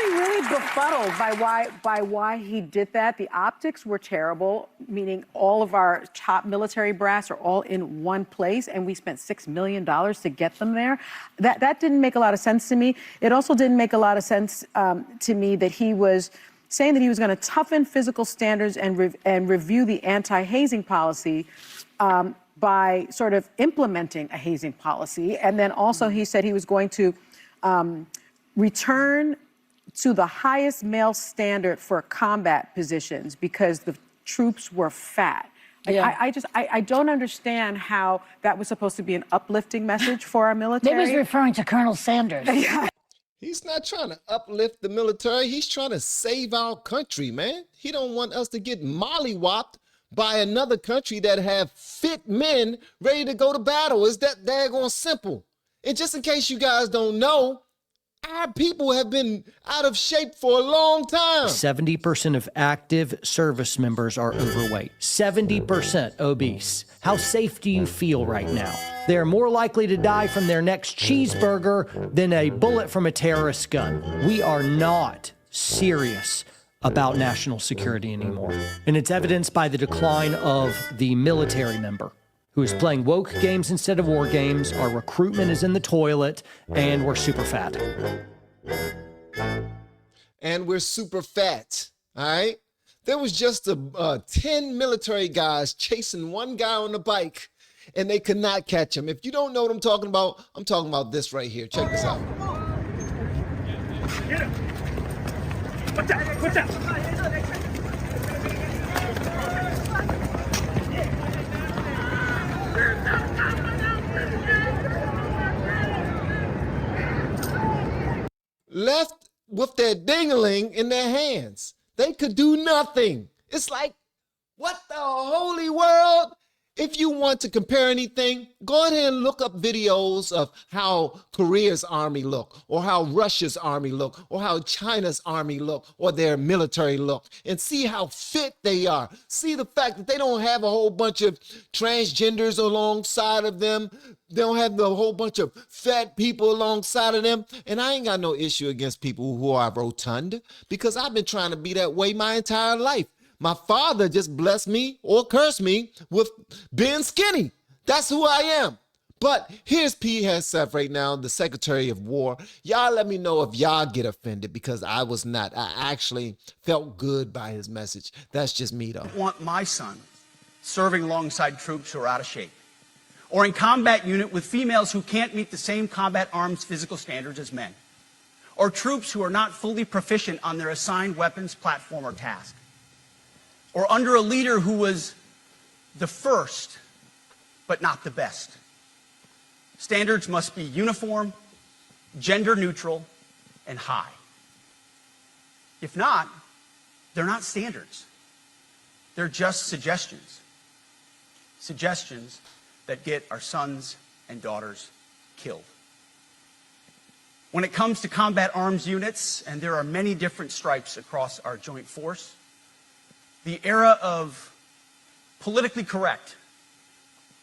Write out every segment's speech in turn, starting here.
actually really befuddled by why he did that. The optics were terrible, meaning all of our top military brass are all in one place, and we spent $6 million to get them there. That didn't make a lot of sense to me. It also didn't make a lot of sense to me that he was saying that he was going to toughen physical standards and review the anti-hazing policy by sort of implementing a hazing policy. And then also he said he was going to return to the highest male standard for combat positions because the troops were fat. Yeah. I don't understand how that was supposed to be an uplifting message for our military. Maybe he's referring to Colonel Sanders. Yeah. He's not trying to uplift the military. He's trying to save our country, man. He don't want us to get mollywopped by another country that have fit men ready to go to battle. It's that daggone simple. And just in case you guys don't know, our people have been out of shape for a long time. 70% of active service members are overweight. 70% obese. How safe do you feel right now? They're more likely to die from their next cheeseburger than a bullet from a terrorist gun. We are not serious about national security anymore. And it's evidenced by the decline of the military member who is playing woke games instead of war games. Our recruitment is in the toilet, and we're super fat. And we're super fat, all right? There was just 10 military guys chasing one guy on the bike, and they could not catch him. If you don't know what I'm talking about this right here. Check this out. Get him. Watch out, watch out. Left with their ding-a-ling in their hands. They could do nothing. It's like, what the holy world? If you want to compare anything, go ahead and look up videos of how Korea's army look, or how Russia's army look, or how China's army look, or their military look, and see how fit they are. See the fact that they don't have a whole bunch of transgenders alongside of them. They don't have a whole bunch of fat people alongside of them. And I ain't got no issue against people who are rotund, because I've been trying to be that way my entire life. My father just blessed me or cursed me with being skinny. That's who I am. But here's P. Hegseth right now, the Secretary of War. Y'all let me know if y'all get offended, because I was not. I actually felt good by his message. That's just me, though. I want my son serving alongside troops who are out of shape, or in combat unit with females who can't meet the same combat arms physical standards as men, or troops who are not fully proficient on their assigned weapons, platform, or task, or under a leader who was the first, but not the best. Standards must be uniform, gender neutral, and high. If not, they're not standards. They're just suggestions. Suggestions that get our sons and daughters killed. When it comes to combat arms units, and there are many different stripes across our joint force, the era of politically correct,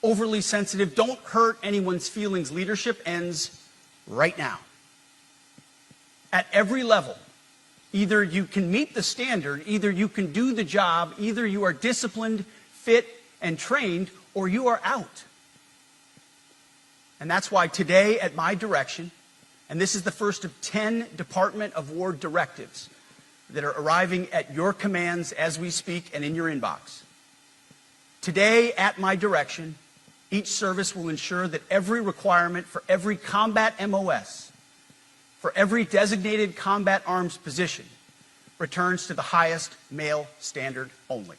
overly sensitive, don't hurt anyone's feelings leadership ends right now. At every level, either you can meet the standard, either you can do the job, either you are disciplined, fit, and trained, or you are out. And that's why today, at my direction, and this is the first of 10 Department of War directives that are arriving at your commands as we speak and in your inbox. Today, at my direction, each service will ensure that every requirement for every combat MOS, for every designated combat arms position, returns to the highest male standard only.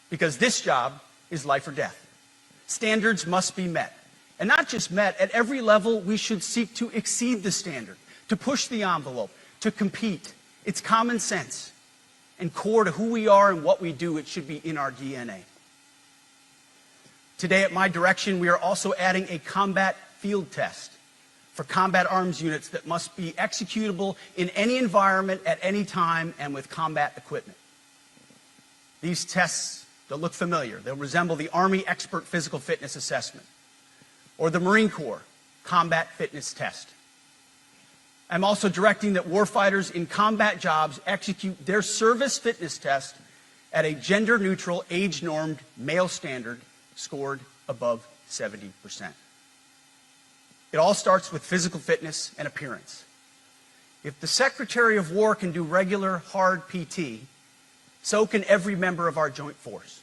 Because this job is life or death. Standards must be met. And not just met, at every level we should seek to exceed the standard, to push the envelope, to compete. It's common sense and core to who we are and what we do. It should be in our DNA. Today, at my direction, we are also adding a combat field test for combat arms units that must be executable in any environment at any time and with combat equipment. These tests, they'll look familiar. They'll resemble the Army Expert Physical Fitness Assessment or the Marine Corps Combat Fitness Test. I'm also directing that warfighters in combat jobs execute their service fitness test at a gender-neutral, age-normed male standard scored above 70%. It all starts with physical fitness and appearance. If the Secretary of War can do regular, hard PT, so can every member of our joint force.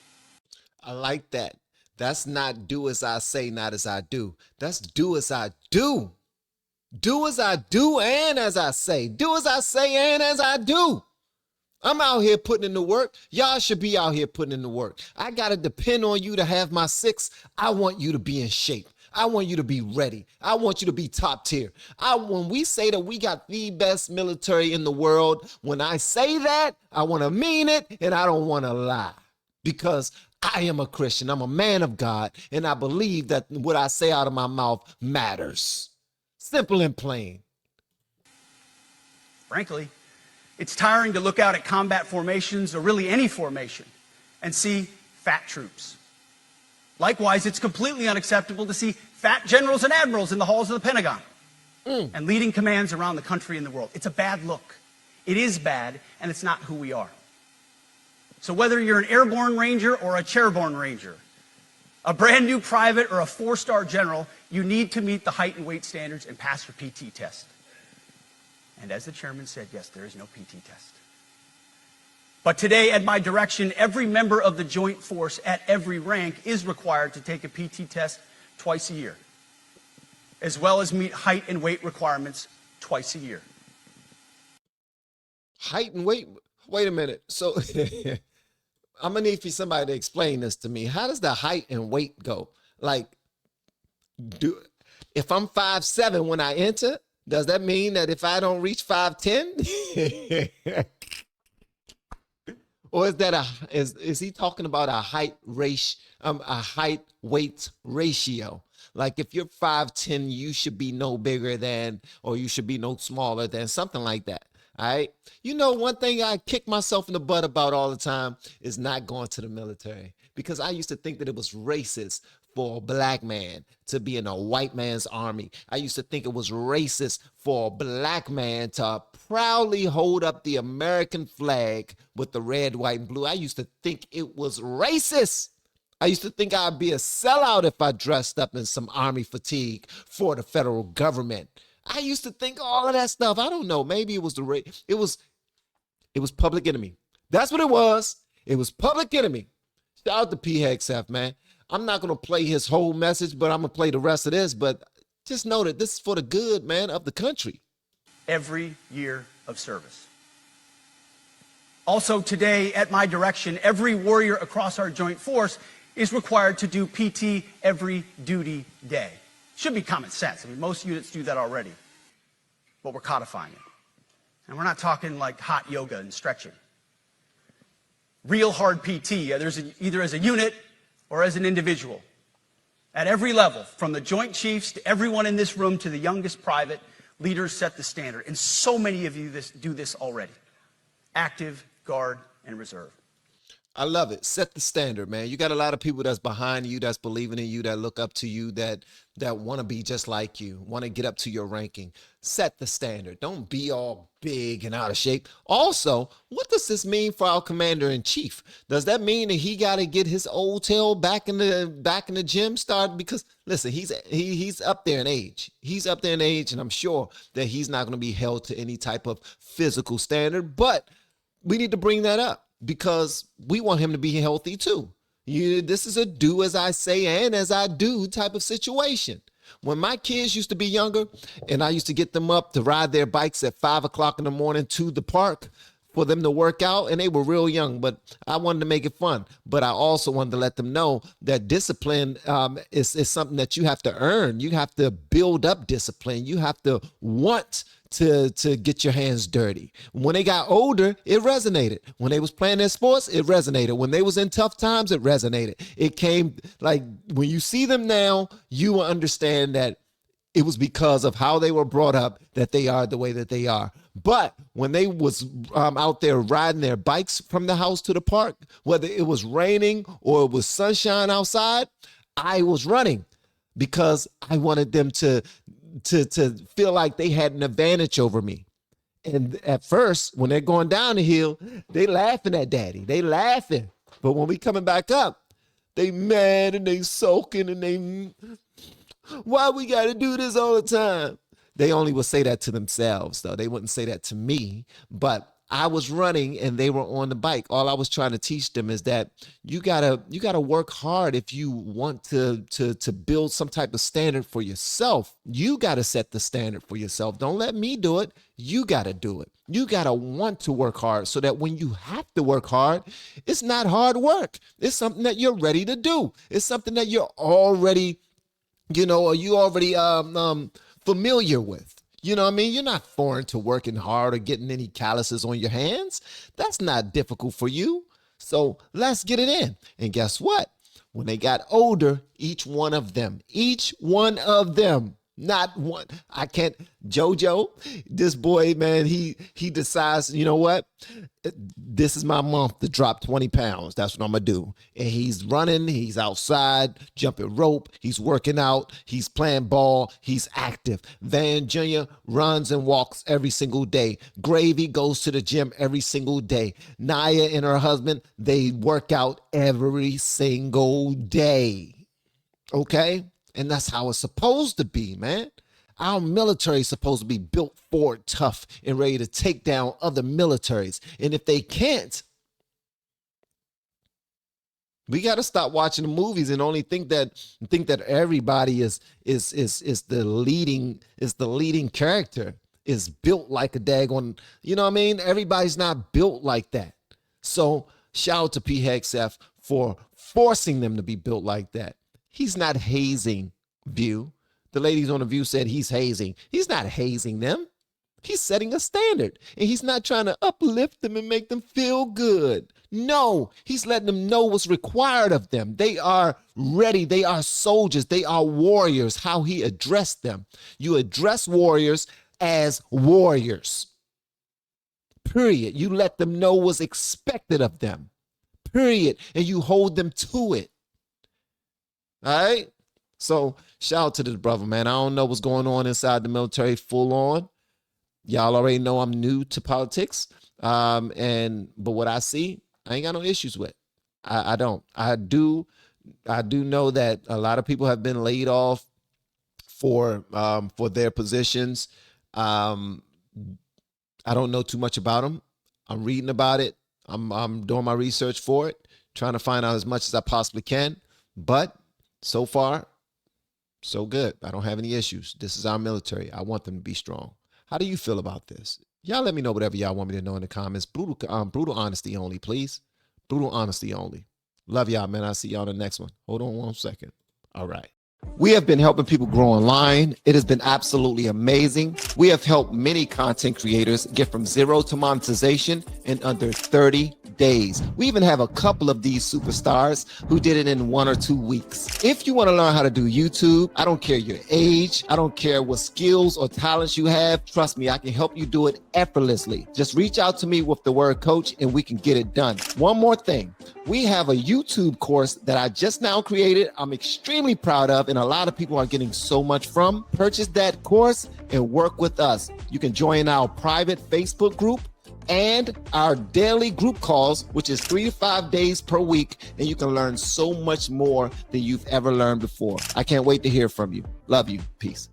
I like that. That's not do as I say, not as I do. That's do as I do. Do as I do and as I say. Do as I say and as I do. I'm out here putting in the work. Y'all should be out here putting in the work. I got to depend on you to have my 6. I want you to be in shape. I want you to be ready. I want you to be top tier. When we say that we got the best military in the world, when I say that, I want to mean it and I don't want to lie. Because I am a Christian. I'm a man of God. And I believe that what I say out of my mouth matters. Simple and plain. Frankly, it's tiring to look out at combat formations, or really any formation, and see fat troops. Likewise, it's completely unacceptable to see fat generals and admirals in the halls of the Pentagon and leading commands around the country and the world. It's a bad look. It is bad, and it's not who we are. So whether you're an airborne ranger or a chairborne ranger, a brand new private or a 4-star general, you need to meet the height and weight standards and pass your PT test. And as the chairman said, yes, there is no PT test. But today, at my direction, every member of the joint force at every rank is required to take a PT test twice a year, as well as meet height and weight requirements twice a year. Height and weight? Wait a minute. So I'm going to need for somebody to explain this to me. How does the height and weight go? Like, if I'm 5'7" when I enter, does that mean that if I don't reach 5'10"? Or is that is he talking about a height weight ratio? Like if you're 5'10", you should be no bigger than, or you should be no smaller than, something like that. All right. You know, one thing I kick myself in the butt about all the time is not going to the military, because I used to think that it was racist for a black man to be in a white man's army. I used to think it was racist for a black man to proudly hold up the American flag with the red, white, and blue. I used to think it was racist. I used to think I'd be a sellout if I dressed up in some army fatigue for the federal government. I used to think all of that stuff. I don't know. Maybe it was it was Public Enemy. That's what it was. It was Public Enemy. Shout out to P. Hegseth, man. I'm not going to play his whole message, but I'm going to play the rest of this. But just know that this is for the good, man, of the country. Every year of service. Also today, at my direction, every warrior across our joint force is required to do PT every duty day. Should be common sense. I mean, most units do that already, but we're codifying it. And we're not talking like hot yoga and stretching. Real hard PT, either as a unit or as an individual. At every level, from the Joint Chiefs to everyone in this room to the youngest private, leaders set the standard. And so many of you do this already. Active, Guard, and Reserve. I love it. Set the standard, man. You got a lot of people that's behind you, that's believing in you, that look up to you, that want to be just like you, want to get up to your ranking. Set the standard. Don't be all big and out of shape. Also, what does this mean for our commander-in-chief? Does that mean that he got to get his old tail back in the gym start? Because listen, he's up there in age. He's up there in age, and I'm sure that he's not going to be held to any type of physical standard. But we need to bring that up, because we want him to be healthy too. This is a do as I say and as I do type of situation. When my kids used to be younger and I used to get them up to ride their bikes at 5 o'clock in the morning to the park for them to work out, and they were real young, but I wanted to make it fun. But I also wanted to let them know that discipline is something that you have to earn. You have to build up discipline. You have to want to get your hands dirty. When they got older, it resonated. When they was playing their sports, it resonated. When they was in tough times, it resonated. It came, like, when you see them now, you will understand that it was because of how they were brought up that they are the way that they are. But when they was out there riding their bikes from the house to the park, whether it was raining or it was sunshine outside, I was running, because I wanted them to to feel like they had an advantage over me. And at first, when they're going down the hill, they laughing at daddy. They laughing. But when we coming back up, they mad and they sulking and they, why we got to do this all the time? They only would say that to themselves, though. They wouldn't say that to me. But I was running and they were on the bike. All I was trying to teach them is that you gotta work hard if you want to build some type of standard for yourself. You gotta set the standard for yourself. Don't let me do it. You gotta do it. You gotta want to work hard so that when you have to work hard, it's not hard work. It's something that you're ready to do. It's something that you're already, familiar with. You know what I mean? You're not foreign to working hard or getting any calluses on your hands. That's not difficult for you. So let's get it in. And guess what? When they got older, each one of them, not one, I can't, JoJo, this boy, man, he decides, you know what? This is my month to drop 20 pounds. That's what I'm going to do. And he's running. He's outside, jumping rope. He's working out. He's playing ball. He's active. Van Jr. runs and walks every single day. Gravy goes to the gym every single day. Naya and her husband, they work out every single day. Okay? And that's how it's supposed to be, man. Our military is supposed to be built forward, tough, and ready to take down other militaries. And if they can't, we got to stop watching the movies and only think that everybody is the leading character, is built like a daggone, you know what I mean? Everybody's not built like that. So shout out to P. Hegseth for forcing them to be built like that. He's not hazing View. The ladies on The View said he's hazing. He's not hazing them. He's setting a standard. And he's not trying to uplift them and make them feel good. No, he's letting them know what's required of them. They are ready. They are soldiers. They are warriors. How he addressed them. You address warriors as warriors. Period. You let them know what's expected of them. Period. And you hold them to it. All right? So shout out to this brother, man. I don't know what's going on inside the military full on. Y'all already know I'm new to politics. But what I see, I ain't got no issues with. I don't. I do know that a lot of people have been laid off for their positions. I don't know too much about them. I'm reading about it. I'm doing my research for it, trying to find out as much as I possibly can. But so far, so good. I don't have any issues. This is our military. I want them to be strong. How do you feel about this? Y'all let me know whatever y'all want me to know in the comments. Brutal honesty only, please. Brutal honesty only. Love y'all, man. I'll see y'all in the next one. Hold on 1 second. All right. We have been helping people grow online. It has been absolutely amazing. We have helped many content creators get from zero to monetization in under 30 days. We even have a couple of these superstars who did it in 1 or 2 weeks. If you want to learn how to do YouTube, I don't care your age. I don't care what skills or talents you have. Trust me, I can help you do it effortlessly. Just reach out to me with the word coach and we can get it done. One more thing. We have a YouTube course that I just now created. I'm extremely proud of, and a lot of people are getting so much from. Purchase that course and work with us. You can join our private Facebook group and our daily group calls, which is 3 to 5 days per week, and you can learn so much more than you've ever learned before. I can't wait to hear from you. Love you. Peace.